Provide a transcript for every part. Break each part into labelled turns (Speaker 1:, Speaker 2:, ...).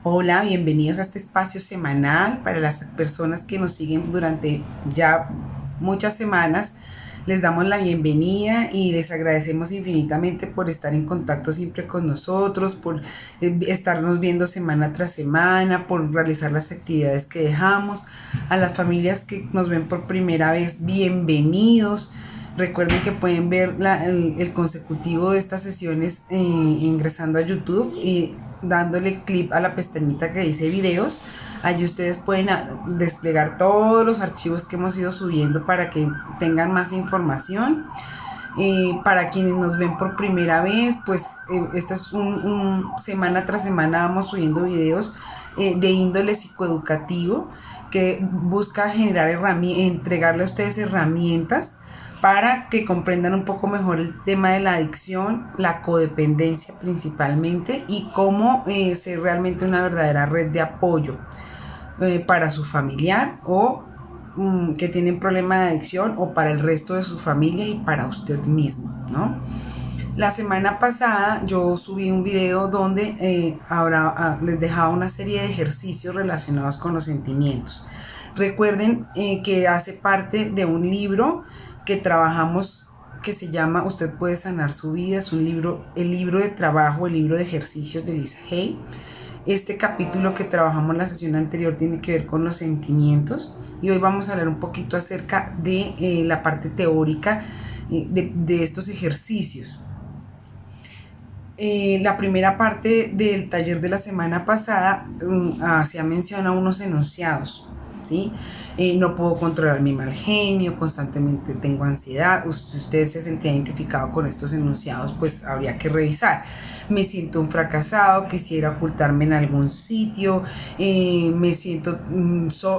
Speaker 1: Hola, bienvenidos a este espacio semanal para las personas que nos siguen durante ya muchas semanas. Les damos la bienvenida y les agradecemos infinitamente por estar en contacto siempre con nosotros, por estarnos viendo semana tras semana, por realizar las actividades que dejamos. A las familias que nos ven por primera vez, bienvenidos. Recuerden que pueden ver el consecutivo de estas sesiones ingresando a YouTube y dándole clic a la pestañita que dice videos. Allí ustedes pueden desplegar todos los archivos que hemos ido subiendo para que tengan más información. Para quienes nos ven por primera vez, pues esta es semana tras semana vamos subiendo videos de índole psicoeducativo que busca generar entregarle a ustedes herramientas para que comprendan un poco mejor el tema de la adicción, la codependencia principalmente y cómo ser realmente una verdadera red de apoyo para su familiar o que tienen problema de adicción o para el resto de su familia y para usted mismo, ¿no? La semana pasada yo subí un video donde les dejaba una serie de ejercicios relacionados con los sentimientos. Recuerden que hace parte de un libro que trabajamos que se llama Usted puede sanar su vida. Es un libro, el libro de trabajo, el libro de ejercicios de Lisa Hay. Este capítulo que trabajamos en la sesión anterior tiene que ver con los sentimientos y hoy vamos a hablar un poquito acerca de la parte teórica de estos ejercicios. La primera parte del taller de la semana pasada hacía mención a unos enunciados, ¿sí? No puedo controlar mi mal genio, constantemente tengo ansiedad. Si usted se sentía identificado con estos enunciados, pues habría que revisar. Me siento un fracasado, quisiera ocultarme en algún sitio, me siento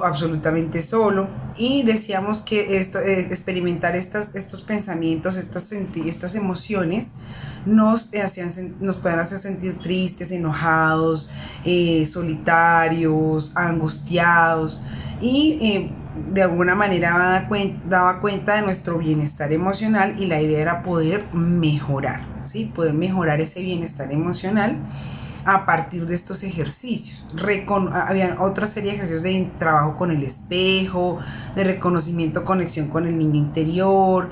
Speaker 1: absolutamente solo. Y decíamos que experimentar estos pensamientos, estas emociones, nos pueden hacer sentir tristes, enojados, solitarios, angustiados y de alguna manera daba cuenta de nuestro bienestar emocional y la idea era poder mejorar, ¿sí? Poder mejorar ese bienestar emocional a partir de estos ejercicios. Había otra serie de ejercicios de trabajo con el espejo, de reconocimiento, conexión con el niño interior.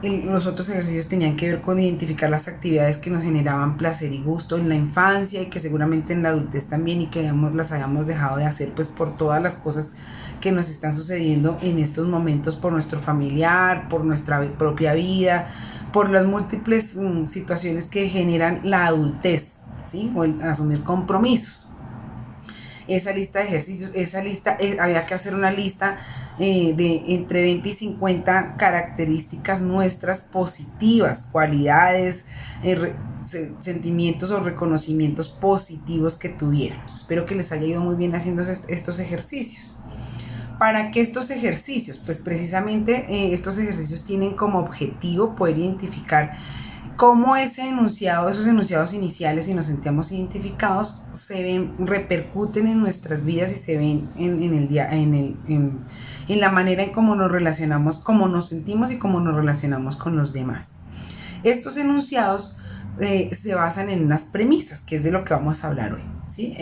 Speaker 1: Los otros ejercicios tenían que ver con identificar las actividades que nos generaban placer y gusto en la infancia y que seguramente en la adultez también y que las habíamos dejado de hacer pues por todas las cosas que nos están sucediendo en estos momentos por nuestro familiar, por nuestra propia vida, por las múltiples situaciones que generan la adultez, ¿sí? O el asumir compromisos. Esa lista de ejercicios, había que hacer una lista de entre 20 y 50 características nuestras positivas, cualidades, sentimientos o reconocimientos positivos que tuviéramos. Espero que les haya ido muy bien haciendo estos ejercicios. ¿Para qué estos ejercicios? Pues precisamente estos ejercicios tienen como objetivo poder identificar cómo esos enunciados iniciales, si nos sentíamos identificados, repercuten en nuestras vidas y se ven en la manera en cómo nos relacionamos, cómo nos sentimos y cómo nos relacionamos con los demás. Estos enunciados se basan en unas premisas, que es de lo que vamos a hablar hoy, ¿sí?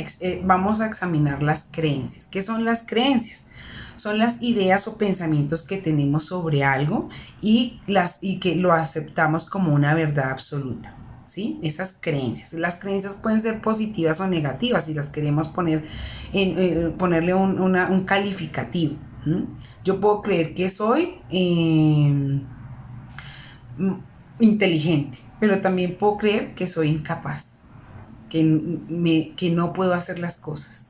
Speaker 1: Vamos a examinar las creencias. ¿Qué son las creencias? Son las ideas o pensamientos que tenemos sobre algo y que lo aceptamos como una verdad absoluta, ¿sí? Esas creencias. Las creencias pueden ser positivas o negativas si las queremos ponerle un calificativo. Yo puedo creer que soy inteligente, pero también puedo creer que soy incapaz, que no puedo hacer las cosas.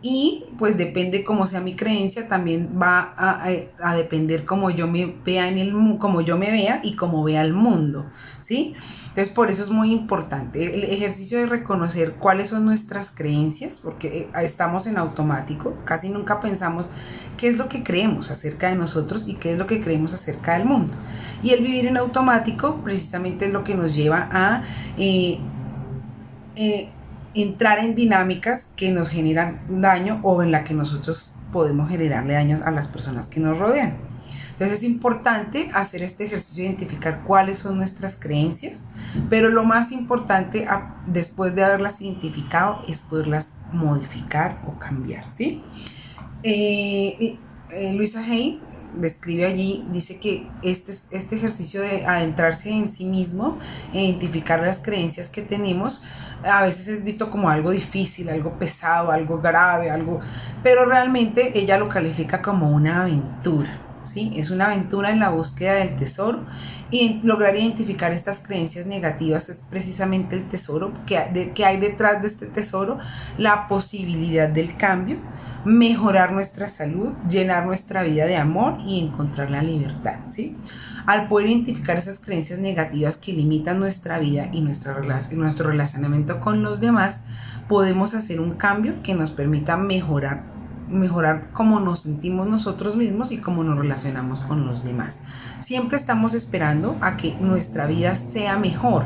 Speaker 1: Y pues depende cómo sea mi creencia, también va a depender cómo yo me vea cómo yo me vea y cómo vea el mundo, ¿sí? Entonces por eso es muy importante el ejercicio de reconocer cuáles son nuestras creencias, porque estamos en automático, casi nunca pensamos qué es lo que creemos acerca de nosotros y qué es lo que creemos acerca del mundo. Y el vivir en automático precisamente es lo que nos lleva a entrar en dinámicas que nos generan daño o en la que nosotros podemos generarle daños a las personas que nos rodean. Entonces es importante hacer este ejercicio de identificar cuáles son nuestras creencias, pero lo más importante después de haberlas identificado es poderlas modificar o cambiar, ¿sí? Luisa Hay describe allí, dice que este ejercicio de adentrarse en sí mismo, identificar las creencias que tenemos, a veces es visto como algo difícil, algo pesado, algo grave, pero realmente ella lo califica como una aventura, ¿sí? Es una aventura en la búsqueda del tesoro, y lograr identificar estas creencias negativas es precisamente el tesoro que hay detrás de este tesoro, la posibilidad del cambio, mejorar nuestra salud, llenar nuestra vida de amor y encontrar la libertad, ¿sí? Al poder identificar esas creencias negativas que limitan nuestra vida y nuestro relacionamiento con los demás, podemos hacer un cambio que nos permita mejorar cómo nos sentimos nosotros mismos y cómo nos relacionamos con los demás. Siempre estamos esperando a que nuestra vida sea mejor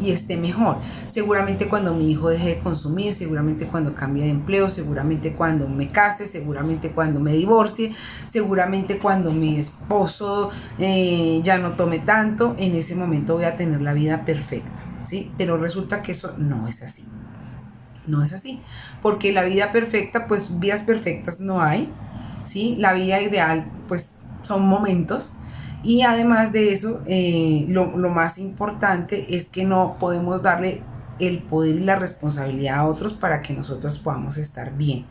Speaker 1: y esté mejor. Seguramente cuando mi hijo deje de consumir, seguramente cuando cambie de empleo, seguramente cuando me case, seguramente cuando me divorcie, seguramente cuando mi esposo ya no tome tanto, en ese momento voy a tener la vida perfecta, ¿sí? Pero resulta que eso no es así. No es así, porque la vida perfecta, pues vidas perfectas no hay, ¿sí? La vida ideal, pues son momentos, y además de eso, lo más importante es que no podemos darle el poder y la responsabilidad a otros para que nosotros podamos estar bien.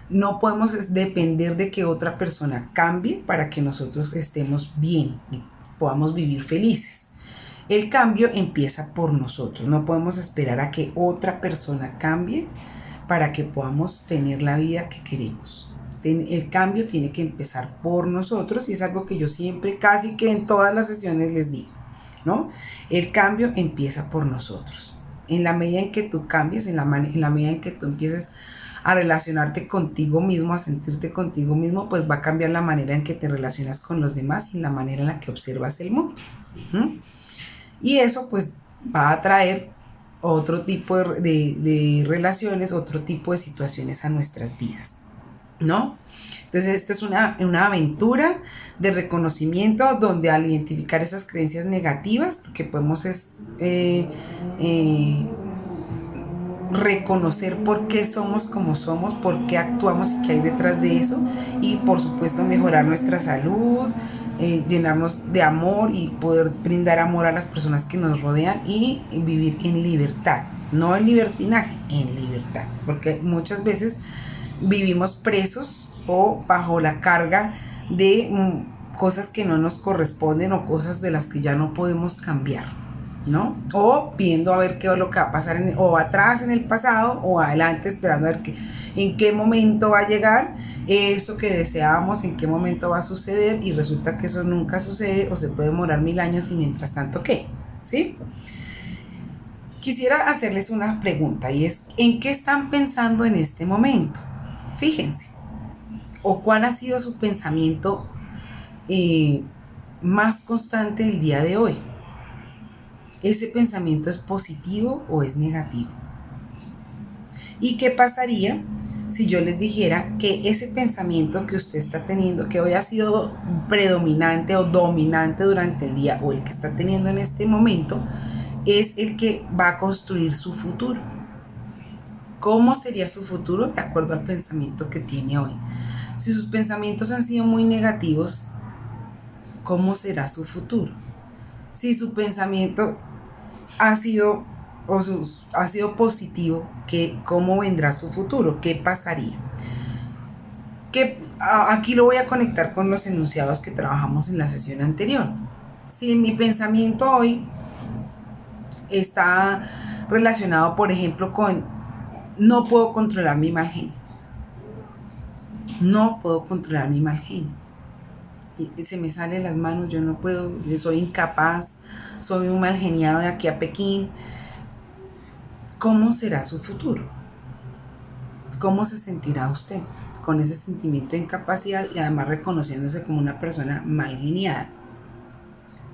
Speaker 1: No podemos depender de que otra persona cambie para que nosotros estemos bien y podamos vivir felices. El cambio empieza por nosotros. No podemos esperar a que otra persona cambie para que podamos tener la vida que queremos. El cambio tiene que empezar por nosotros, y es algo que yo siempre, casi que en todas las sesiones les digo, ¿no? El cambio empieza por nosotros. En la medida en que tú cambies, en la medida en que tú empieces a relacionarte contigo mismo, a sentirte contigo mismo, pues va a cambiar la manera en que te relacionas con los demás y la manera en la que observas el mundo. Y eso pues va a traer otro tipo de relaciones, otro tipo de situaciones a nuestras vidas, ¿no? Entonces esto es una aventura de reconocimiento, donde al identificar esas creencias negativas, lo que podemos es reconocer por qué somos como somos, por qué actuamos y qué hay detrás de eso, y por supuesto mejorar nuestra salud, llenarnos de amor y poder brindar amor a las personas que nos rodean y vivir en libertad, no en libertinaje, en libertad, porque muchas veces vivimos presos o bajo la carga de cosas que no nos corresponden o cosas de las que ya no podemos cambiar, ¿no? O viendo a ver qué es lo que va a pasar o atrás en el pasado o adelante esperando a ver en qué momento va a llegar eso que deseábamos, en qué momento va a suceder, y resulta que eso nunca sucede o se puede demorar 1000 años, y mientras tanto, ¿qué? ¿Sí? Quisiera hacerles una pregunta, y es: ¿en qué están pensando en este momento? Fíjense. ¿O cuál ha sido su pensamiento más constante el día de hoy? ¿Ese pensamiento es positivo o es negativo? ¿Y qué pasaría si yo les dijera que ese pensamiento que usted está teniendo, que hoy ha sido predominante o dominante durante el día, o el que está teniendo en este momento, es el que va a construir su futuro? ¿Cómo sería su futuro de acuerdo al pensamiento que tiene hoy? Si sus pensamientos han sido muy negativos, ¿cómo será su futuro? Si su pensamiento ha sido positivo, ¿cómo vendrá su futuro? ¿Qué pasaría? Aquí lo voy a conectar con los enunciados que trabajamos en la sesión anterior. Si mi pensamiento hoy está relacionado, por ejemplo, con no puedo controlar mi mal genio. No puedo controlar mi mal genio. Se me sale de las manos, yo no puedo, soy incapaz, soy un mal geniado de aquí a Pekín. ¿Cómo será su futuro? ¿Cómo se sentirá usted con ese sentimiento de incapacidad y además reconociéndose como una persona mal geniada?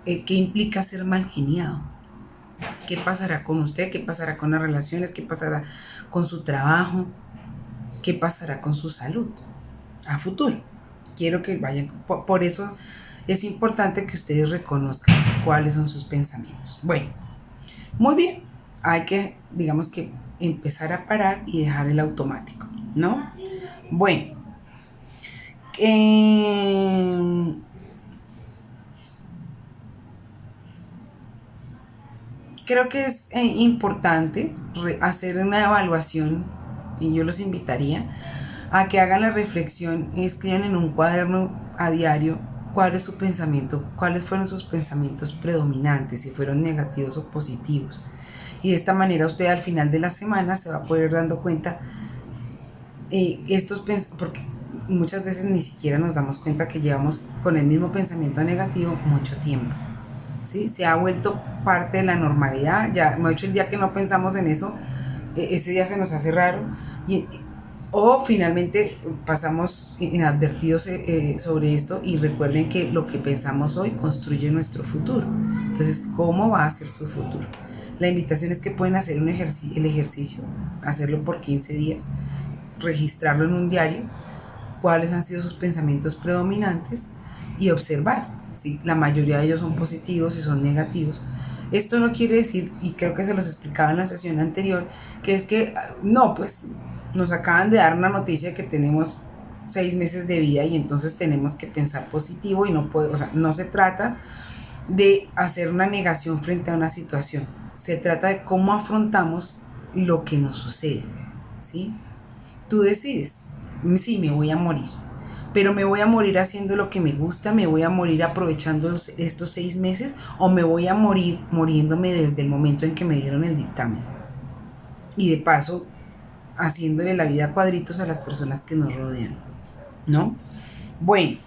Speaker 1: ¿Qué implica ser mal geniado? ¿Qué pasará con usted? ¿Qué pasará con las relaciones? ¿Qué pasará con su trabajo? ¿Qué pasará con su salud a futuro? Quiero que vayan, por eso es importante que ustedes reconozcan cuáles son sus pensamientos. Bueno, muy bien, hay que, digamos que, empezar a parar y dejar el automático, ¿no? Bueno, creo que es importante hacer una evaluación, y yo los invitaría a que hagan la reflexión y escriban en un cuaderno a diario cuál es su pensamiento, cuáles fueron sus pensamientos predominantes, si fueron negativos o positivos. Y de esta manera usted al final de la semana se va a poder dando cuenta porque muchas veces ni siquiera nos damos cuenta que llevamos con el mismo pensamiento negativo mucho tiempo. ¿Sí? Se ha vuelto parte de la normalidad. Ya, de hecho, el día que no pensamos en eso, ese día se nos hace raro. O finalmente pasamos inadvertidos sobre esto, y recuerden que lo que pensamos hoy construye nuestro futuro. Entonces, ¿cómo va a ser su futuro? La invitación es que pueden hacer el ejercicio, hacerlo por 15 días, registrarlo en un diario, cuáles han sido sus pensamientos predominantes y observar, ¿sí? La mayoría de ellos son positivos y son negativos. Esto no quiere decir, y creo que se los explicaba en la sesión anterior, que es que, no, pues nos acaban de dar una noticia que tenemos 6 meses de vida y entonces tenemos que pensar positivo y no puede, o sea, no se trata de hacer una negación frente a una situación, se trata de cómo afrontamos lo que nos sucede, ¿sí? Tú decides, sí, me voy a morir, pero me voy a morir haciendo lo que me gusta, me voy a morir aprovechando estos 6 meses, o me voy a morir muriéndome desde el momento en que me dieron el dictamen. Y de paso, haciéndole la vida a cuadritos a las personas que nos rodean, ¿no? Bueno,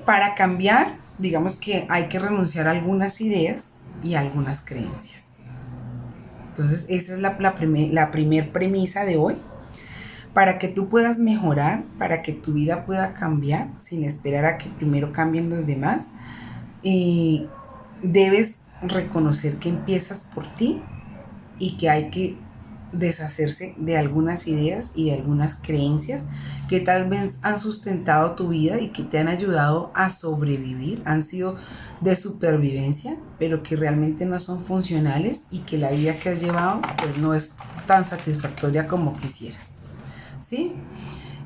Speaker 1: para cambiar, digamos que hay que renunciar a algunas ideas y a algunas creencias. Entonces, esa es la primer premisa de hoy. Para que tú puedas mejorar, para que tu vida pueda cambiar, sin esperar a que primero cambien los demás, debes reconocer que empiezas por ti y que hay que deshacerse de algunas ideas y de algunas creencias que tal vez han sustentado tu vida y que te han ayudado a sobrevivir, han sido de supervivencia, pero que realmente no son funcionales, y que la vida que has llevado pues no es tan satisfactoria como quisieras, ¿sí?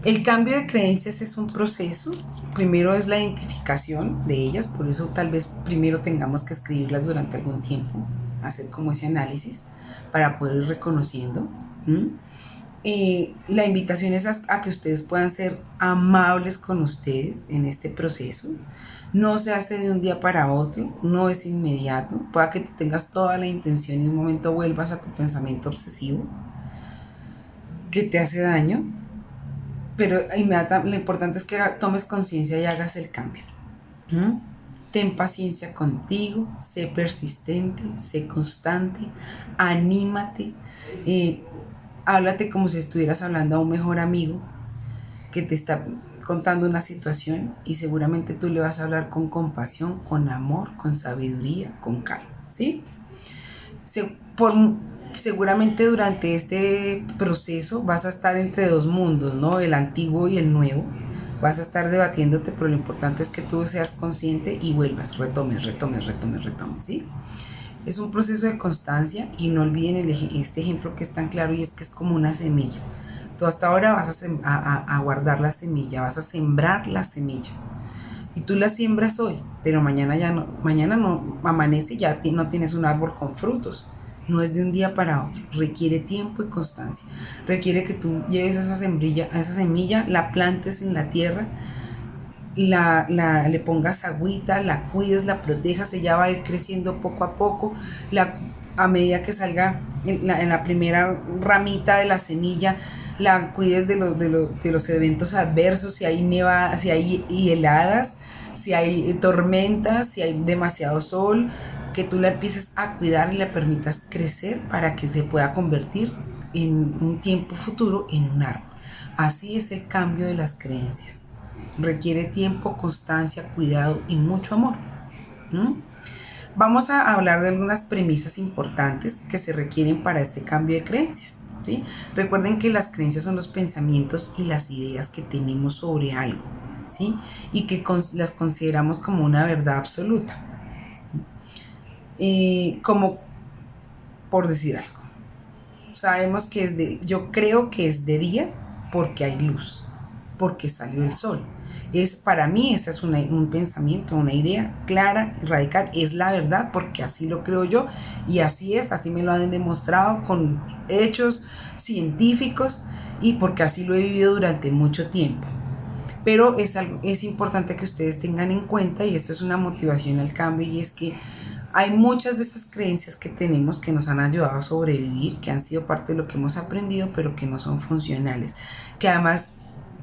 Speaker 1: El cambio de creencias es un proceso. Primero es la identificación de ellas, por eso tal vez primero tengamos que escribirlas durante algún tiempo, hacer como ese análisis para poder ir reconociendo. La invitación es a que ustedes puedan ser amables con ustedes en este proceso. No se hace de un día para otro, no es inmediato. Pueda que tú tengas toda la intención y en un momento vuelvas a tu pensamiento obsesivo que te hace daño, pero lo importante es que tomes conciencia y hagas el cambio. Ten paciencia contigo, sé persistente, sé constante, anímate, háblate como si estuvieras hablando a un mejor amigo que te está contando una situación, y seguramente tú le vas a hablar con compasión, con amor, con sabiduría, con calma, ¿sí? Seguramente durante este proceso vas a estar entre dos mundos, ¿no? El antiguo y el nuevo. Vas a estar debatiéndote, pero lo importante es que tú seas consciente y vuelvas, retomes, ¿sí? Es un proceso de constancia, y no olviden este ejemplo que es tan claro, y es que es como una semilla. Tú hasta ahora vas a guardar la semilla, vas a sembrar la semilla. Y tú la siembras hoy, pero mañana no amanece y ya no tienes un árbol con frutos. No es de un día para otro, requiere tiempo y constancia. Requiere que tú lleves esa semilla, la plantes en la tierra, le pongas agüita, la cuides, la protejas, ella va a ir creciendo poco a poco. A medida que salga en la primera ramita de la semilla, la cuides de los eventos adversos, si hay nevadas, si hay heladas, si hay tormentas, si hay demasiado sol, que tú la empieces a cuidar y la permitas crecer para que se pueda convertir en un tiempo futuro en un árbol. Así es el cambio de las creencias. Requiere tiempo, constancia, cuidado y mucho amor. Vamos a hablar de algunas premisas importantes que se requieren para este cambio de creencias, ¿sí? Recuerden que las creencias son los pensamientos y las ideas que tenemos sobre algo. ¿sí? Y que las consideramos como una verdad absoluta. Como por decir algo, sabemos que yo creo que es de día porque hay luz, porque salió el sol. Para mí ese es un pensamiento, una idea clara y radical, es la verdad porque así lo creo yo y así es, así me lo han demostrado con hechos científicos y porque así lo he vivido durante mucho tiempo. Pero es importante que ustedes tengan en cuenta, y esto es una motivación al cambio, y es que hay muchas de esas creencias que tenemos que nos han ayudado a sobrevivir, que han sido parte de lo que hemos aprendido, pero que no son funcionales. Que además,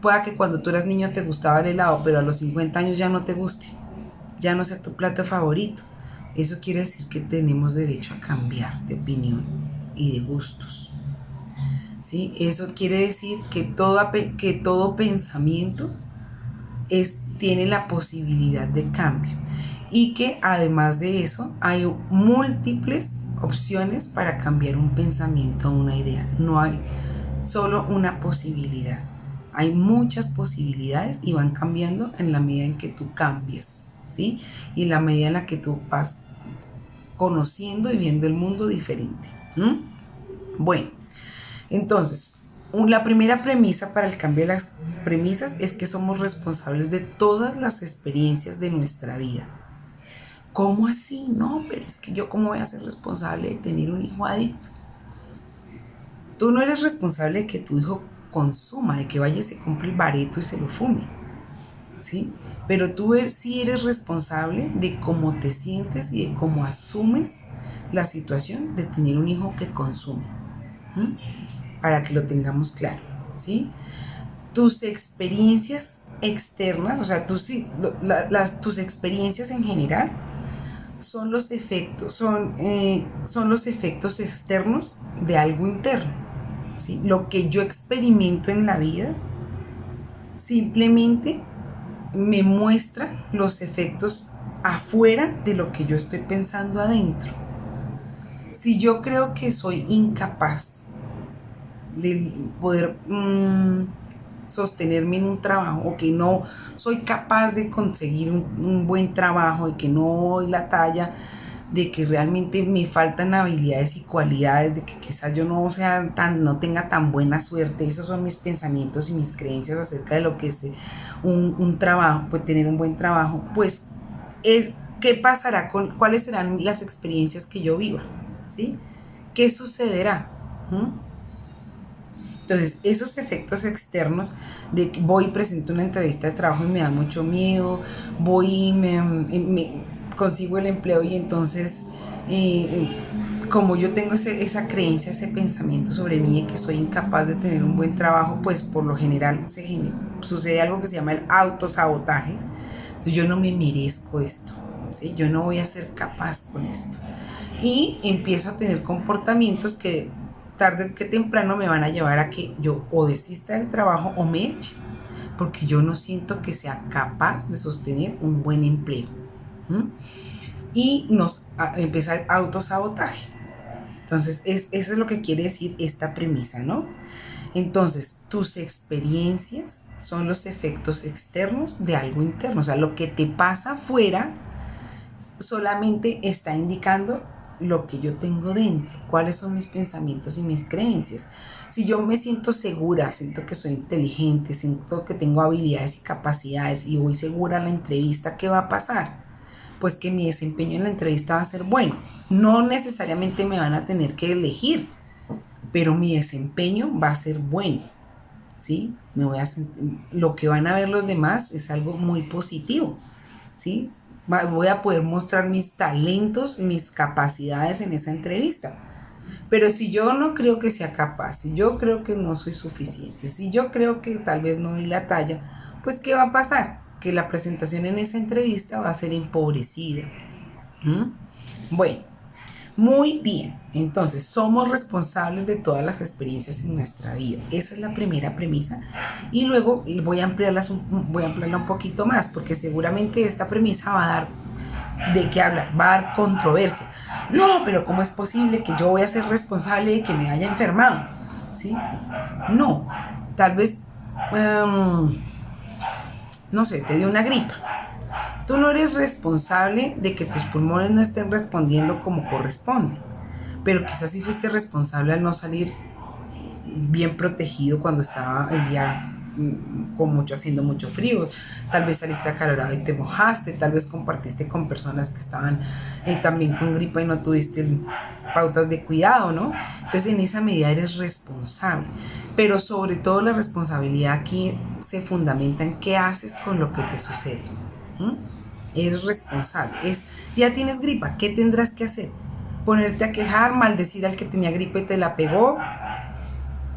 Speaker 1: pueda que cuando tú eras niño te gustaba el helado, pero a los 50 años ya no te guste, ya no sea tu plato favorito. Eso quiere decir que tenemos derecho a cambiar de opinión y de gustos. ¿Sí? Eso quiere decir que todo pensamiento tiene la posibilidad de cambio y que además de eso hay múltiples opciones para cambiar un pensamiento o una idea. No hay solo una posibilidad. Hay muchas posibilidades y van cambiando en la medida en que tú cambies, ¿sí? Y en la medida en la que tú vas conociendo y viendo el mundo diferente. Bueno, entonces, la primera premisa para el cambio de las premisas es que somos responsables de todas las experiencias de nuestra vida. ¿Cómo así? No, pero es que yo cómo voy a ser responsable de tener un hijo adicto. Tú no eres responsable de que tu hijo consuma, de que vaya y se compre el bareto y se lo fume, ¿sí? Pero tú sí eres responsable de cómo te sientes y de cómo asumes la situación de tener un hijo que consume. Para que lo tengamos claro, ¿sí? Tus experiencias externas, o sea, tus experiencias en general son los efectos, son los efectos externos de algo interno, ¿sí? Lo que yo experimento en la vida simplemente me muestra los efectos afuera de lo que yo estoy pensando adentro. Si yo creo que soy incapaz de poder sostenerme en un trabajo, o que no soy capaz de conseguir un buen trabajo, de que no doy la talla, de que realmente me faltan habilidades y cualidades, de que quizás yo no tenga tan buena suerte. Esos son mis pensamientos y mis creencias acerca de lo que es un trabajo, pues tener un buen trabajo. Pues ¿qué pasará cuáles serán las experiencias que yo viva? ¿Sí? ¿Qué sucederá? Entonces, esos efectos externos de que voy y presento una entrevista de trabajo y me da mucho miedo, voy y me consigo el empleo y entonces, como yo tengo esa creencia, ese pensamiento sobre mí de que soy incapaz de tener un buen trabajo, pues por lo general sucede algo que se llama el autosabotaje. Entonces, yo no me merezco esto, ¿sí? Yo no voy a ser capaz con esto. Y empiezo a tener comportamientos que tarde que temprano me van a llevar a que yo o desista del trabajo o me eche, porque yo no siento que sea capaz de sostener un buen empleo. Y empieza el autosabotaje. Entonces, eso es lo que quiere decir esta premisa, ¿no? Entonces, tus experiencias son los efectos externos de algo interno. O sea, lo que te pasa afuera solamente está indicando lo que yo tengo dentro, cuáles son mis pensamientos y mis creencias. Si yo me siento segura, siento que soy inteligente, siento que tengo habilidades y capacidades y voy segura a la entrevista, ¿qué va a pasar? Pues que mi desempeño en la entrevista va a ser bueno. No necesariamente me van a tener que elegir, pero mi desempeño va a ser bueno, ¿sí? Lo que van a ver los demás es algo muy positivo, ¿sí? Voy a poder mostrar mis talentos, mis capacidades en esa entrevista. Pero si yo no creo que sea capaz, si yo creo que no soy suficiente, si yo creo que tal vez no doy la talla, pues ¿qué va a pasar? Que la presentación en esa entrevista va a ser empobrecida. Bueno, muy bien. Entonces, somos responsables de todas las experiencias en nuestra vida. Esa es la primera premisa. Y luego voy a ampliarla un poquito más, porque seguramente esta premisa va a dar de qué hablar, va a dar controversia. No, pero ¿cómo es posible que yo voy a ser responsable de que me haya enfermado? ¿Sí? No, tal vez no sé, te dio una gripa. Tú no eres responsable de que tus pulmones no estén respondiendo como corresponde, pero quizás sí fuiste responsable al no salir bien protegido cuando estaba el día haciendo mucho frío. Tal vez saliste acalorado y te mojaste, tal vez compartiste con personas que estaban también con gripa y no tuviste pautas de cuidado, ¿no? Entonces en esa medida eres responsable, pero sobre todo la responsabilidad aquí se fundamenta en qué haces con lo que te sucede. ¿Mm? Eres responsable, ya tienes gripa, ¿qué tendrás que hacer? Ponerte a quejar, maldecir al que tenía gripa y te la pegó,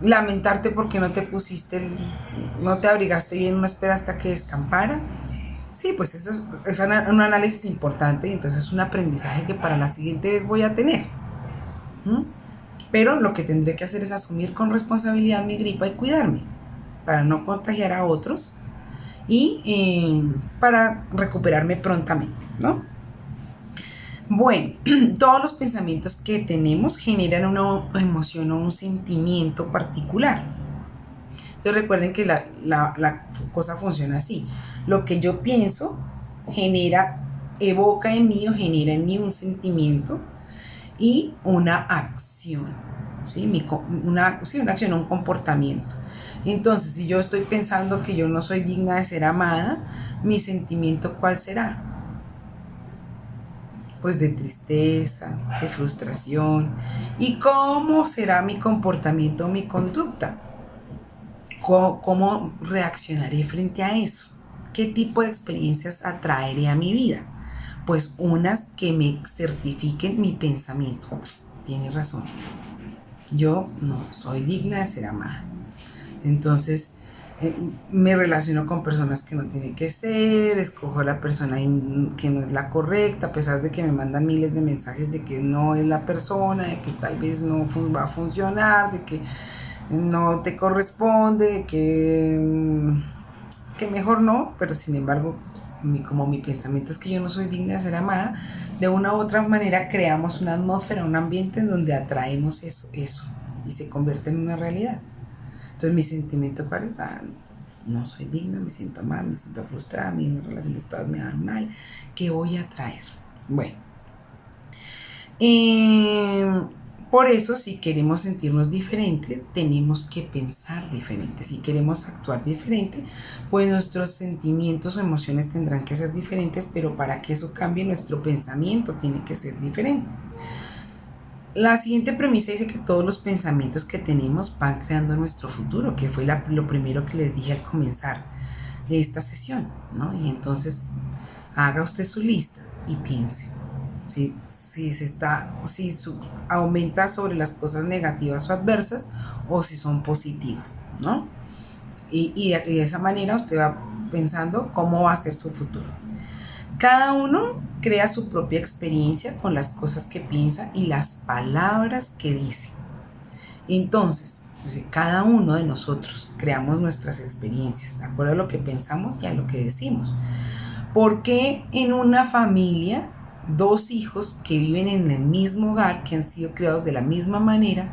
Speaker 1: lamentarte porque no te no te abrigaste bien, no esperaste hasta que descampara. Sí, pues eso es un análisis importante y entonces es un aprendizaje que para la siguiente vez voy a tener. ¿Mm? Pero lo que tendré que hacer es asumir con responsabilidad mi gripa y cuidarme para no contagiar a otros y para recuperarme prontamente, ¿no? Bueno, todos los pensamientos que tenemos generan una emoción o un sentimiento particular. Entonces recuerden que la cosa funciona así. Lo que yo pienso evoca en mí o genera en mí un sentimiento y una acción, ¿sí? Una acción o un comportamiento. Entonces, si yo estoy pensando que yo no soy digna de ser amada, mi sentimiento, ¿cuál será? Pues de tristeza, de frustración. ¿Y cómo será mi comportamiento o mi conducta? ¿Cómo reaccionaré frente a eso? ¿Qué tipo de experiencias atraeré a mi vida? Pues unas que me certifiquen mi pensamiento. Tienes razón. Yo no soy digna de ser amada. Entonces, me relaciono con personas que no tiene que ser, escojo a la persona que no es la correcta, a pesar de que me mandan miles de mensajes de que no es la persona, de que tal vez no va a funcionar, de que no te corresponde, que mejor no, pero sin embargo, como mi pensamiento es que yo no soy digna de ser amada, de una u otra manera creamos una atmósfera, un ambiente en donde atraemos eso, y se convierte en una realidad. Entonces mi sentimiento, ¿cuál es? No soy digna, me siento mal, me siento frustrada, mis relaciones todas me dan mal, ¿qué voy a traer? Bueno, por eso si queremos sentirnos diferentes, tenemos que pensar diferente. Si queremos actuar diferente, pues nuestros sentimientos o emociones tendrán que ser diferentes, pero para que eso cambie, nuestro pensamiento tiene que ser diferente. La siguiente premisa dice que todos los pensamientos que tenemos van creando nuestro futuro, que fue lo primero que les dije al comenzar esta sesión, ¿no? Y entonces haga usted su lista y piense si aumenta sobre las cosas negativas o adversas o si son positivas, ¿no? Y de esa manera usted va pensando cómo va a ser su futuro. Cada uno crea su propia experiencia con las cosas que piensa y las palabras que dice. Entonces, cada uno de nosotros creamos nuestras experiencias, de acuerdo a lo que pensamos y a lo que decimos. ¿Por qué en una familia, dos hijos que viven en el mismo hogar, que han sido criados de la misma manera,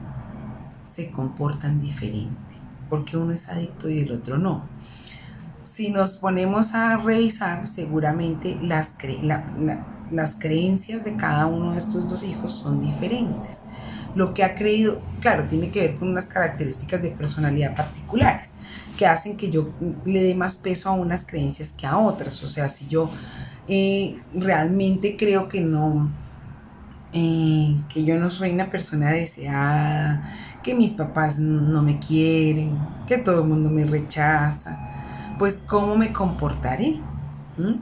Speaker 1: se comportan diferente? Porque uno es adicto y el otro no. Si nos ponemos a revisar, seguramente las creencias de cada uno de estos dos hijos son diferentes. Lo que ha creído, claro, tiene que ver con unas características de personalidad particulares que hacen que yo le dé más peso a unas creencias que a otras. O sea, si yo realmente creo que yo no soy una persona deseada, que mis papás no me quieren, que todo el mundo me rechaza, pues ¿cómo me comportaré?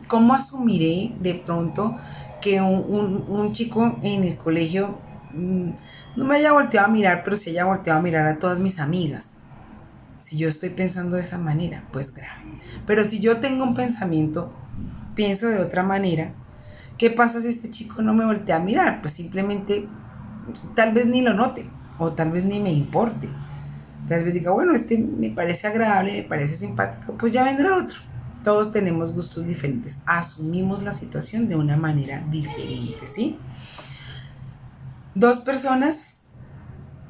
Speaker 1: ¿Cómo asumiré de pronto que un chico en el colegio no me haya volteado a mirar, pero sí haya volteado a mirar a todas mis amigas? Si yo estoy pensando de esa manera, pues grave. Pero si yo tengo un pensamiento, pienso de otra manera, ¿qué pasa si este chico no me voltea a mirar? Pues simplemente tal vez ni lo note o tal vez ni me importe. Tal vez diga, bueno, este me parece agradable, me parece simpático, pues ya vendrá otro. Todos tenemos gustos diferentes. Asumimos la situación de una manera diferente, ¿sí? Dos personas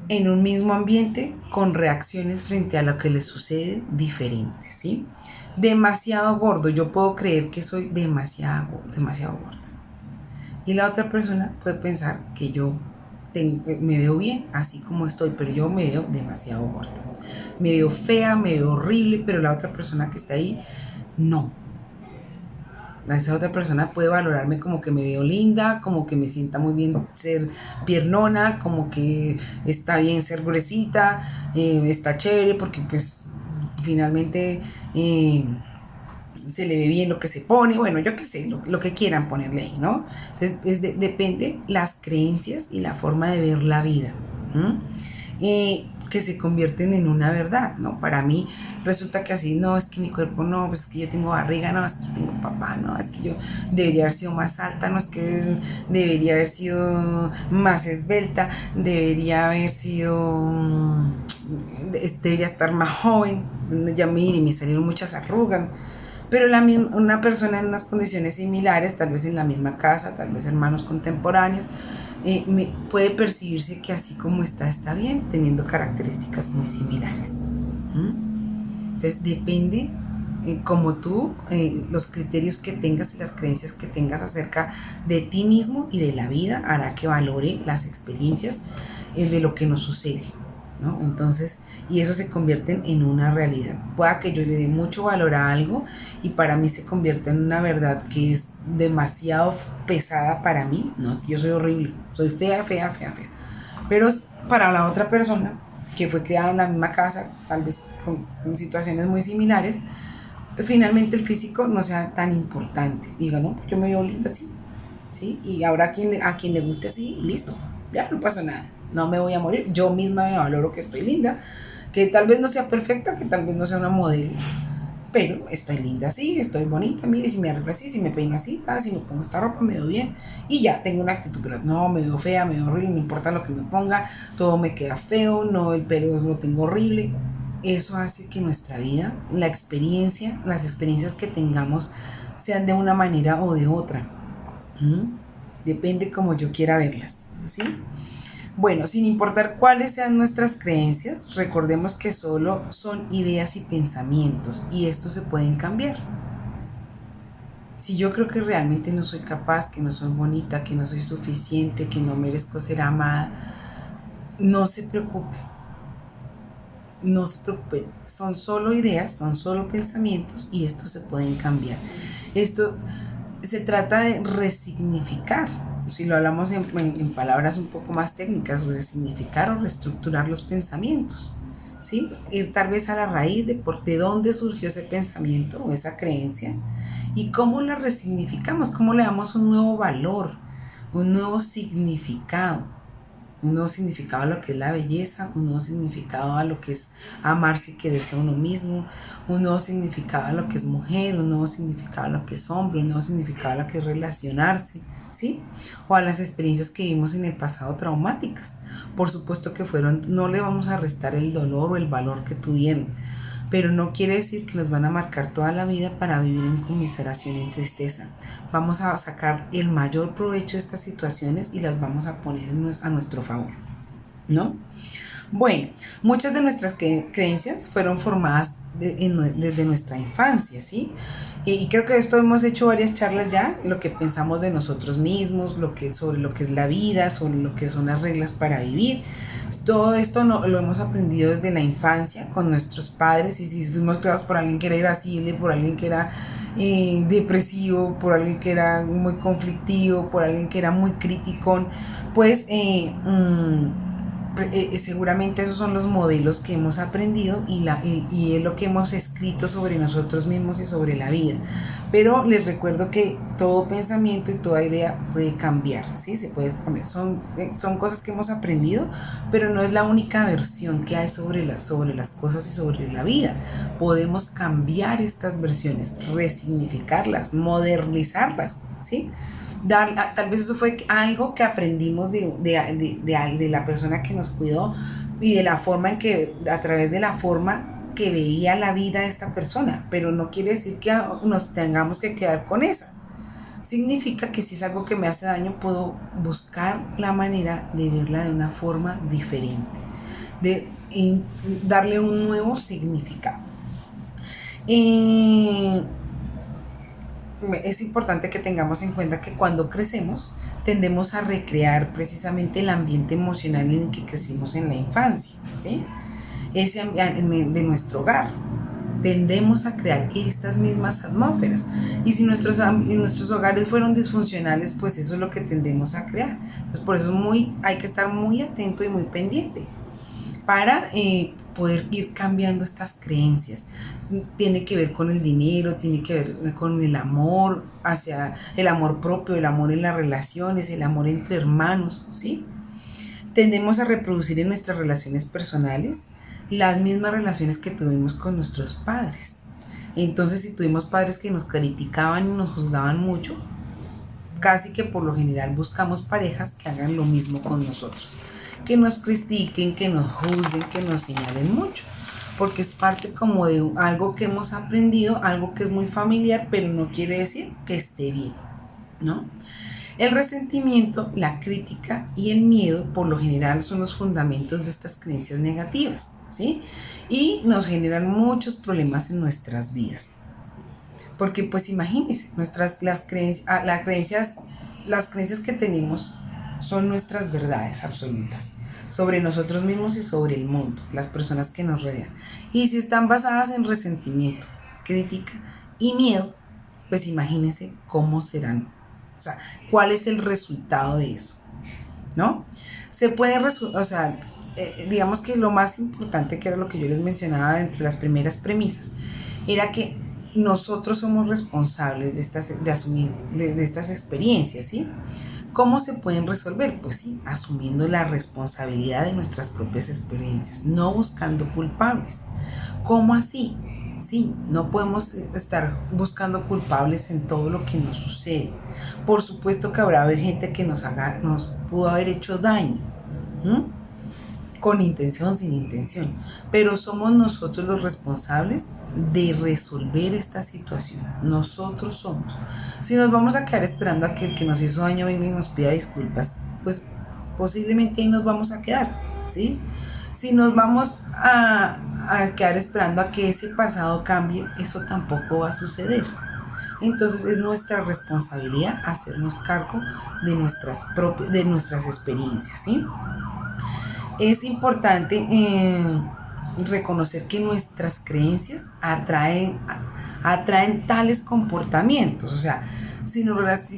Speaker 1: en un mismo ambiente con reacciones frente a lo que les sucede diferentes, ¿sí? Demasiado gordo, yo puedo creer que soy demasiado gorda. Y la otra persona puede pensar que me veo bien así como estoy, pero yo me veo demasiado gorda. Me veo fea, me veo horrible, pero la otra persona que está ahí, no. Esa otra persona puede valorarme como que me veo linda, como que me sienta muy bien ser piernona, como que está bien ser gruesita, está chévere porque pues finalmente se le ve bien lo que se pone, bueno, yo qué sé, lo que quieran ponerle ahí, ¿no? Entonces depende las creencias y la forma de ver la vida. Que se convierten en una verdad, ¿no? Para mí resulta que así, no, es que mi cuerpo no, pues es que yo tengo barriga, no, es que yo tengo papá, no, es que yo debería haber sido más alta, no, es que debería haber sido más esbelta, debería haber sido, debería estar más joven, ya me salieron muchas arrugas, pero una persona en unas condiciones similares, tal vez en la misma casa, tal vez hermanos contemporáneos, puede percibirse que así como está bien, teniendo características muy similares. Entonces depende como tú, los criterios que tengas y las creencias que tengas acerca de ti mismo y de la vida hará que valore las experiencias de lo que nos sucede, ¿no? Entonces, y eso se convierte en una realidad. Pueda que yo le dé mucho valor a algo y para mí se convierta en una verdad que es demasiado pesada para mí. No, es que yo soy horrible, soy fea. Pero para la otra persona que fue criada en la misma casa, tal vez con situaciones muy similares, finalmente el físico no sea tan importante. Diga, no, yo me veo linda así, ¿sí? Y ahora a quien le guste así, y listo, ya no pasa nada, no me voy a morir, yo misma me valoro que estoy linda, que tal vez no sea perfecta, que tal vez no sea una modelo, pero estoy linda así, estoy bonita, mire, si me arreglo así, si me peino así, tal, si me pongo esta ropa, me veo bien, y ya tengo una actitud, pero no, me veo fea, me veo horrible, no importa lo que me ponga, todo me queda feo, no, el pelo lo tengo horrible. Eso hace que nuestra vida, las experiencias que tengamos, sean de una manera o de otra. Depende como yo quiera verlas, ¿sí? Bueno, sin importar cuáles sean nuestras creencias, recordemos que solo son ideas y pensamientos y estos se pueden cambiar. Si yo creo que realmente no soy capaz, que no soy bonita, que no soy suficiente, que no merezco ser amada, no se preocupe. No se preocupe, son solo ideas, son solo pensamientos y estos se pueden cambiar. Esto se trata de resignificar, si lo hablamos en palabras un poco más técnicas, resignificar o reestructurar los pensamientos, ¿sí? Ir tal vez a la raíz de dónde surgió ese pensamiento o esa creencia y cómo la resignificamos, cómo le damos un nuevo valor, un nuevo significado. Un nuevo significado a lo que es la belleza, un nuevo significado a lo que es amarse y quererse a uno mismo, un nuevo significado a lo que es mujer, un nuevo significado a lo que es hombre, un nuevo significado a lo que es relacionarse, ¿sí? O a las experiencias que vivimos en el pasado traumáticas. Por supuesto que no le vamos a restar el dolor o el valor que tuvieron, pero no quiere decir que nos van a marcar toda la vida para vivir en conmiseración y en tristeza. Vamos a sacar el mayor provecho de estas situaciones y las vamos a poner a nuestro favor, ¿no? Bueno, muchas de nuestras creencias fueron formadas desde nuestra infancia, ¿sí? Y creo que de esto hemos hecho varias charlas ya, lo que pensamos de nosotros mismos, sobre lo que es la vida, sobre lo que son las reglas para vivir. Todo esto lo hemos aprendido desde la infancia con nuestros padres y si fuimos criados por alguien que era irascible, por alguien que era depresivo, por alguien que era muy conflictivo, por alguien que era muy criticón, pues seguramente esos son los modelos que hemos aprendido y es lo que hemos escrito sobre nosotros mismos y sobre la vida. Pero les recuerdo que todo pensamiento y toda idea puede cambiar, ¿sí? Se puede cambiar. Son cosas que hemos aprendido, pero no es la única versión que hay sobre las cosas y sobre la vida. Podemos cambiar estas versiones, resignificarlas, modernizarlas, ¿sí? Tal vez eso fue algo que aprendimos de la persona que nos cuidó y de la forma en que, a través de la forma que veía la vida de esta persona, pero no quiere decir que nos tengamos que quedar con esa. Significa que si es algo que me hace daño, puedo buscar la manera de verla de una forma diferente. de darle un nuevo significado. Es importante que tengamos en cuenta que cuando crecemos tendemos a recrear precisamente el ambiente emocional en el que crecimos en la infancia, ¿sí? Ese ambiente de nuestro hogar. Tendemos a crear estas mismas atmósferas. Y si nuestros hogares fueron disfuncionales, pues eso es lo que tendemos a crear. Entonces, por eso hay que estar muy atento y muy pendiente para poder ir cambiando estas creencias. Tiene que ver con el dinero, tiene que ver con el amor, hacia el amor propio, el amor en las relaciones, el amor entre hermanos, ¿sí? Tendemos a reproducir en nuestras relaciones personales las mismas relaciones que tuvimos con nuestros padres. Entonces, si tuvimos padres que nos criticaban y nos juzgaban mucho, casi que por lo general buscamos parejas que hagan lo mismo con nosotros, que nos critiquen, que nos juzguen, que nos señalen mucho, porque es parte como de algo que hemos aprendido, algo que es muy familiar, pero no quiere decir que esté bien, ¿no? El resentimiento, la crítica y el miedo por lo general son los fundamentos de estas creencias negativas, ¿sí? Y nos generan muchos problemas en nuestras vidas. Porque pues imagínense, las creencias que tenemos son nuestras verdades absolutas sobre nosotros mismos y sobre el mundo, las personas que nos rodean. Y si están basadas en resentimiento, crítica y miedo, pues imagínense cómo serán. O sea, ¿cuál es el resultado de eso? ¿No? Se puede, digamos que lo más importante, que era lo que yo les mencionaba entre las primeras premisas, era que nosotros somos responsables de asumir estas experiencias, ¿sí? ¿Cómo se pueden resolver? Pues sí, asumiendo la responsabilidad de nuestras propias experiencias, no buscando culpables. ¿Cómo así? Sí, no podemos estar buscando culpables en todo lo que nos sucede. Por supuesto que habrá gente que nos pudo haber hecho daño, con intención, sin intención, pero somos nosotros los responsables de resolver esta situación. Nosotros somos. Si nos vamos a quedar esperando a que el que nos hizo daño venga y nos pida disculpas, pues posiblemente ahí nos vamos a quedar, ¿sí? Si nos vamos a quedar esperando a que ese pasado cambie, eso tampoco va a suceder. Entonces es nuestra responsabilidad hacernos cargo de nuestras experiencias, ¿sí? Es importante reconocer que nuestras creencias atraen tales comportamientos. O sea, si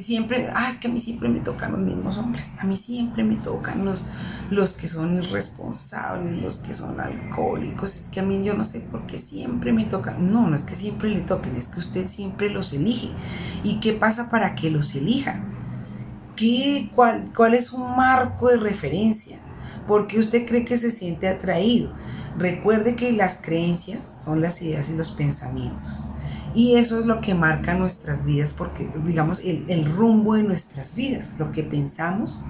Speaker 1: siempre, es que a mí siempre me tocan los mismos hombres, a mí siempre me tocan los que son irresponsables, los que son alcohólicos, es que a mí yo no sé por qué siempre me tocan. No, no es que siempre le toquen, es que usted siempre los elige. ¿Y qué pasa para que los elija? ¿Cuál es un marco de referencia? ¿Por qué usted cree que se siente atraído? Recuerde que las creencias son las ideas y los pensamientos. Y eso es lo que marca nuestras vidas, porque digamos el rumbo de nuestras vidas, lo que pensamos.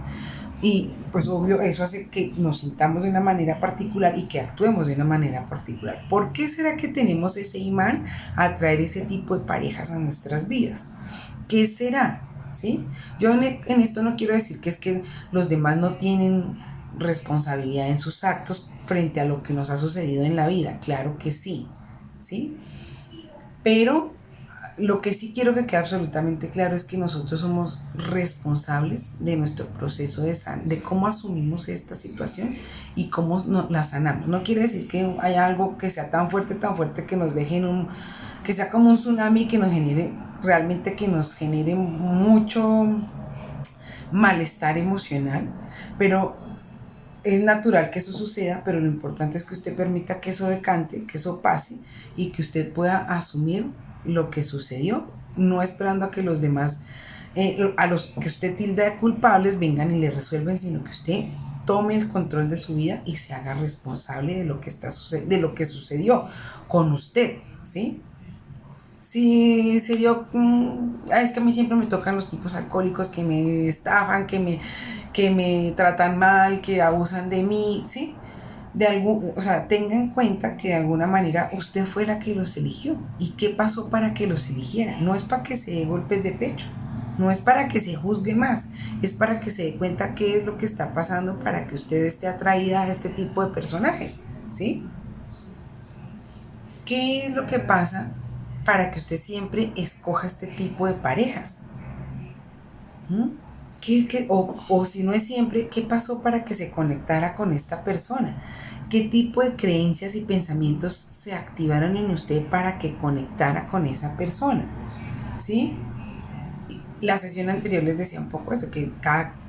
Speaker 1: Y pues obvio, eso hace que nos sintamos de una manera particular y que actuemos de una manera particular. ¿Por qué será que tenemos ese imán a atraer ese tipo de parejas a nuestras vidas? ¿Qué será? ¿Sí? Yo en esto no quiero decir que es que los demás no tienen responsabilidad en sus actos frente a lo que nos ha sucedido en la vida. Claro que sí, ¿sí? Pero lo que sí quiero que quede absolutamente claro es que nosotros somos responsables de nuestro proceso de cómo asumimos esta situación y cómo la sanamos. No quiere decir que haya algo que sea tan fuerte que nos deje que sea como un tsunami que nos genere, realmente que nos genere mucho malestar emocional, pero es natural que eso suceda, pero lo importante es que usted permita que eso decante, que eso pase y que usted pueda asumir lo que sucedió, no esperando a que los demás, a los que usted tilda de culpables, vengan y le resuelven, sino que usted tome el control de su vida y se haga responsable de lo que sucedió con usted, ¿sí? Si se dio, es que a mí siempre me tocan los tipos alcohólicos que me estafan, que me tratan mal, que abusan de mí, ¿sí? O sea, tenga en cuenta que de alguna manera usted fue la que los eligió. ¿Y qué pasó para que los eligiera? No es para que se dé golpes de pecho, No es para que se juzgue más, es para que se dé cuenta qué es lo que está pasando para que usted esté atraída a este tipo de personajes, ¿sí? ¿Qué es lo que pasa para que usted siempre escoja este tipo de parejas? ¿Mm? O si no es siempre, ¿qué pasó para que se conectara con esta persona? ¿Qué tipo de creencias y pensamientos se activaron en usted para que conectara con esa persona? ¿Sí? La sesión anterior les decía un poco eso, que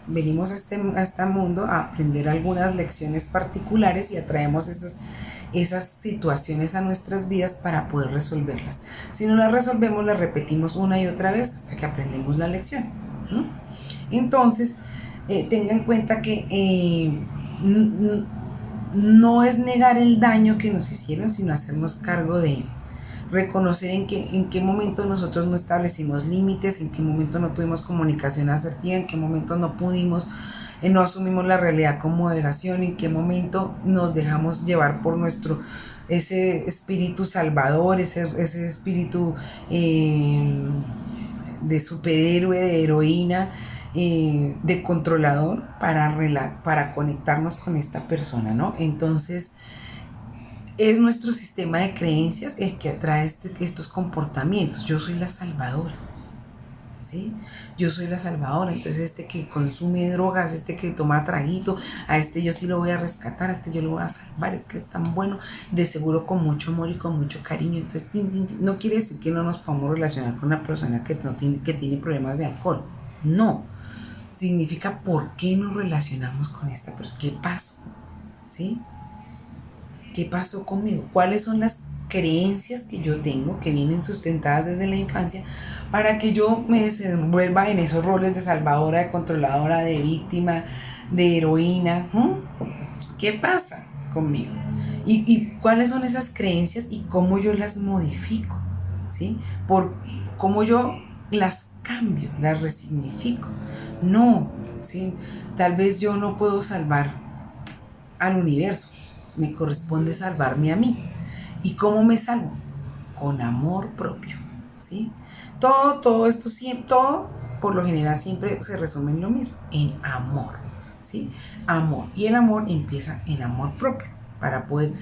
Speaker 1: venimos a este mundo a aprender algunas lecciones particulares y atraemos esas situaciones a nuestras vidas para poder resolverlas. Si no las resolvemos, las repetimos una y otra vez hasta que aprendemos la lección. Entonces, tenga en cuenta que no es negar el daño que nos hicieron, sino hacernos cargo de él. Reconocer en qué momento nosotros no establecimos límites, en qué momento no tuvimos comunicación asertiva, en qué momento no pudimos, no asumimos la realidad con moderación, en qué momento nos dejamos llevar por ese espíritu salvador, ese espíritu de superhéroe, de heroína, de controlador para conectarnos con esta persona, ¿no? Entonces, es nuestro sistema de creencias el que atrae estos comportamientos. Yo soy la salvadora, ¿sí? Yo soy la salvadora. Entonces este que consume drogas, este que toma traguito, a este yo sí lo voy a rescatar, a este yo lo voy a salvar, es que es tan bueno, de seguro con mucho amor y con mucho cariño. Entonces no quiere decir que no nos podamos relacionar con una persona que tiene problemas de alcohol. No. Significa por qué nos relacionamos con esta persona. ¿Qué pasó? ¿Sí? ¿Qué pasó conmigo? ¿Cuáles son las creencias que yo tengo que vienen sustentadas desde la infancia para que yo me desenvuelva en esos roles de salvadora, de controladora, de víctima, de heroína? ¿Qué pasa conmigo? ¿Y cuáles son esas creencias y cómo yo las modifico? ¿Sí? Por cómo yo las cambio, las resignifico. No, ¿sí? Tal vez yo no puedo salvar al universo, me corresponde salvarme a mí. ¿Y cómo me salvo? Con amor propio, ¿sí? Todo esto, todo por lo general siempre se resume en lo mismo, en amor, ¿sí? Amor. Y el amor empieza en amor propio, para poder,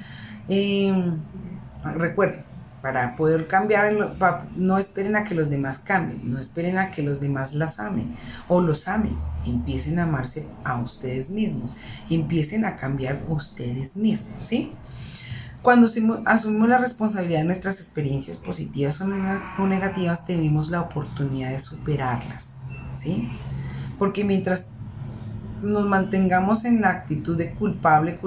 Speaker 1: recuerden, para poder cambiar, no esperen a que los demás cambien, no esperen a que los demás las amen o los amen. Empiecen a amarse a ustedes mismos, empiecen a cambiar ustedes mismos, ¿sí? Cuando asumimos la responsabilidad de nuestras experiencias positivas o negativas, tenemos la oportunidad de superarlas, ¿sí? Porque mientras nos mantengamos en la actitud de culpable,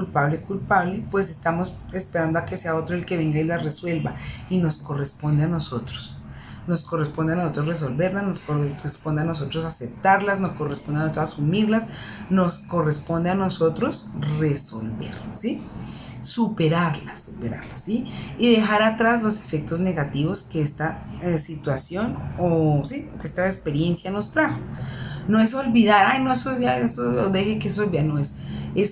Speaker 1: pues estamos esperando a que sea otro el que venga y la resuelva, y nos corresponde a nosotros. Nos corresponde a nosotros resolverlas, nos corresponde a nosotros aceptarlas, nos corresponde a nosotros asumirlas, nos corresponde a nosotros resolverlas, ¿sí? Superarlas, ¿sí? Y dejar atrás los efectos negativos que esta situación o ¿sí? que esta experiencia nos trajo. No es olvidar, ay, no, eso ya, eso, deje que eso ya no es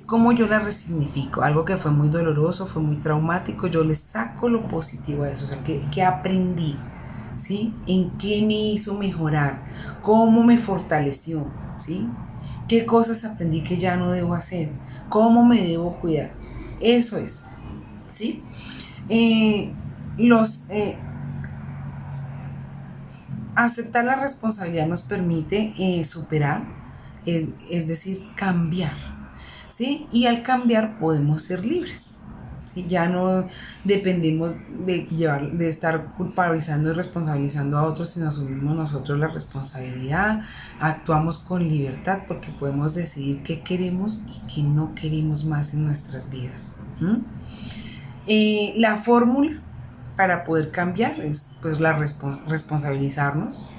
Speaker 1: como yo la resignifico, algo que fue muy doloroso, fue muy traumático, yo le saco lo positivo a eso, o sea, que aprendí, ¿sí? ¿En qué me hizo mejorar? ¿Cómo me fortaleció? ¿Sí? ¿Qué cosas aprendí que ya no debo hacer? ¿Cómo me debo cuidar? Eso es, ¿sí? Aceptar la responsabilidad nos permite superar, es decir, cambiar, ¿sí? Y al cambiar podemos ser libres, ¿sí? Ya no dependemos de estar culpabilizando y responsabilizando a otros, sino asumimos nosotros la responsabilidad, actuamos con libertad porque podemos decidir qué queremos y qué no queremos más en nuestras vidas. La fórmula para poder cambiar es pues responsabilizarnos,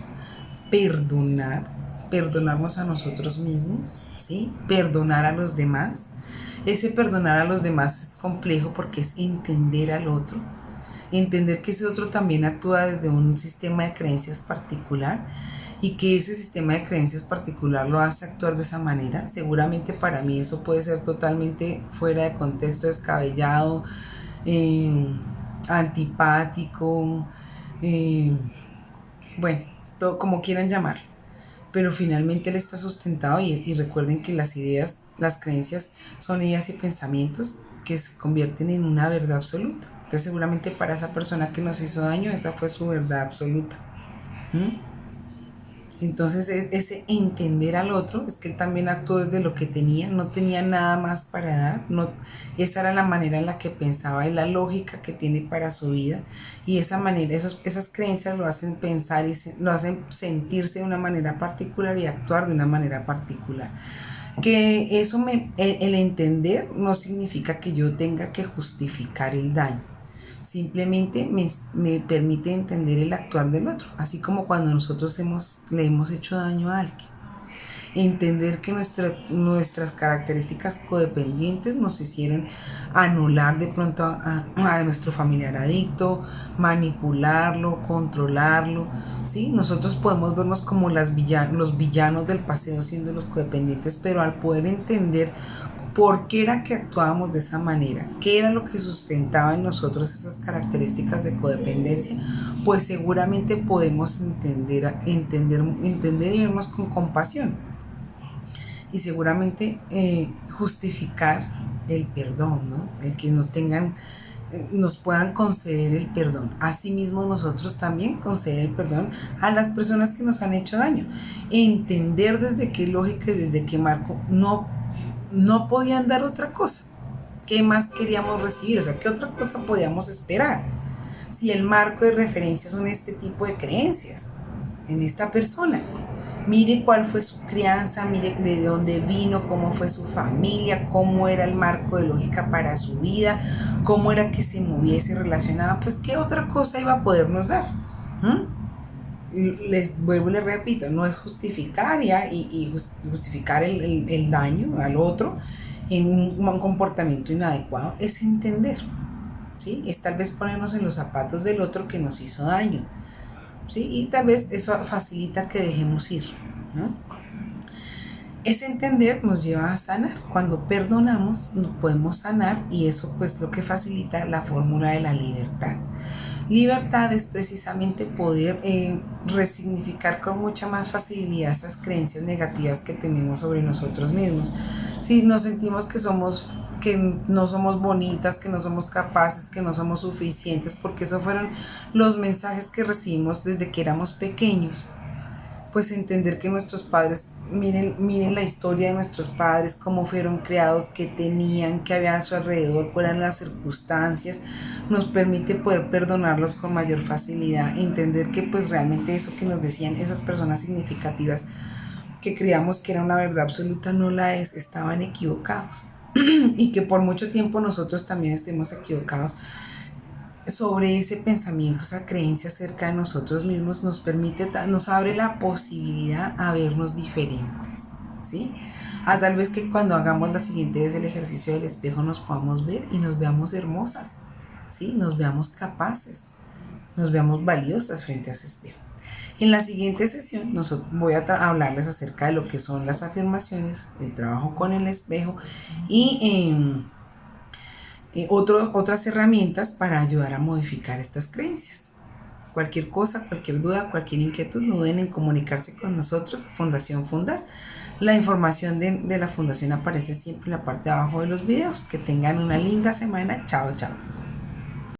Speaker 1: perdonarnos a nosotros mismos, ¿sí? Perdonar a los demás. Ese perdonar a los demás es complejo porque es entender al otro, entender que ese otro también actúa desde un sistema de creencias particular y que ese sistema de creencias particular lo hace actuar de esa manera. Seguramente para mí eso puede ser totalmente fuera de contexto, descabellado, antipático, bueno, todo como quieran llamar. pero finalmente él está sustentado y recuerden que las ideas, las creencias son ideas y pensamientos que se convierten en una verdad absoluta. Entonces seguramente para esa persona que nos hizo daño, esa fue su verdad absoluta. ¿Mm? Entonces ese entender al otro, es que él también actuó desde lo que tenía, no tenía nada más para dar, no, esa era la manera en la que pensaba y la lógica que tiene para su vida, y esa manera, esas creencias lo hacen pensar y lo hacen sentirse de una manera particular y actuar de una manera particular. Que eso el entender no significa que yo tenga que justificar el daño. Simplemente me permite entender el actuar del otro, así como cuando nosotros le hemos hecho daño a alguien. Entender que nuestras características codependientes nos hicieron anular de pronto a nuestro familiar adicto, manipularlo, controlarlo, ¿sí? Nosotros podemos vernos como los villanos del paseo siendo los codependientes, pero al poder entender por qué era que actuábamos de esa manera, qué era lo que sustentaba en nosotros esas características de codependencia, pues seguramente podemos entender y vernos con compasión y seguramente justificar el perdón, ¿no? El que nos puedan conceder el perdón. Asimismo, nosotros también conceder el perdón a las personas que nos han hecho daño. Entender desde qué lógica y desde qué marco no podían dar otra cosa. ¿Qué más queríamos recibir? O sea, ¿qué otra cosa podíamos esperar? Si el marco de referencia son este tipo de creencias en esta persona. Mire cuál fue su crianza, mire de dónde vino, cómo fue su familia, cómo era el marco de lógica para su vida, cómo era que se movía y se relacionaba, pues qué otra cosa iba a podernos dar. Les vuelvo y les repito, no es justificar y justificar el daño al otro en un comportamiento inadecuado, es entender, ¿sí? Es tal vez ponernos en los zapatos del otro que nos hizo daño, ¿sí? Y tal vez eso facilita que dejemos ir, ¿no? Ese entender nos lleva a sanar. Cuando perdonamos, nos podemos sanar y eso pues lo que facilita la fórmula de la libertad. Libertad es precisamente poder resignificar con mucha más facilidad esas creencias negativas que tenemos sobre nosotros mismos. Si nos sentimos que no somos bonitas, que no somos capaces, que no somos suficientes, porque esos fueron los mensajes que recibimos desde que éramos pequeños, pues entender que nuestros padres, miren la historia de nuestros padres, cómo fueron creados, qué tenían, qué había a su alrededor, cuáles eran las circunstancias, nos permite poder perdonarlos con mayor facilidad, entender que pues realmente eso que nos decían esas personas significativas, que creíamos que era una verdad absoluta, no la es, estaban equivocados. Y que por mucho tiempo nosotros también estemos equivocados sobre ese pensamiento, esa creencia acerca de nosotros mismos, nos abre la posibilidad a vernos diferentes, ¿sí? A tal vez que cuando hagamos la siguiente vez el ejercicio del espejo nos podamos ver y nos veamos hermosas, ¿sí? Nos veamos capaces, nos veamos valiosas frente a ese espejo. En la siguiente sesión voy a hablarles acerca de lo que son las afirmaciones, el trabajo con el espejo y otras herramientas para ayudar a modificar estas creencias. Cualquier cosa, cualquier duda, cualquier inquietud, no duden en comunicarse con nosotros, Fundación Fundar. La información de la fundación aparece siempre en la parte de abajo de los videos. Que tengan una linda semana. Chao, chao.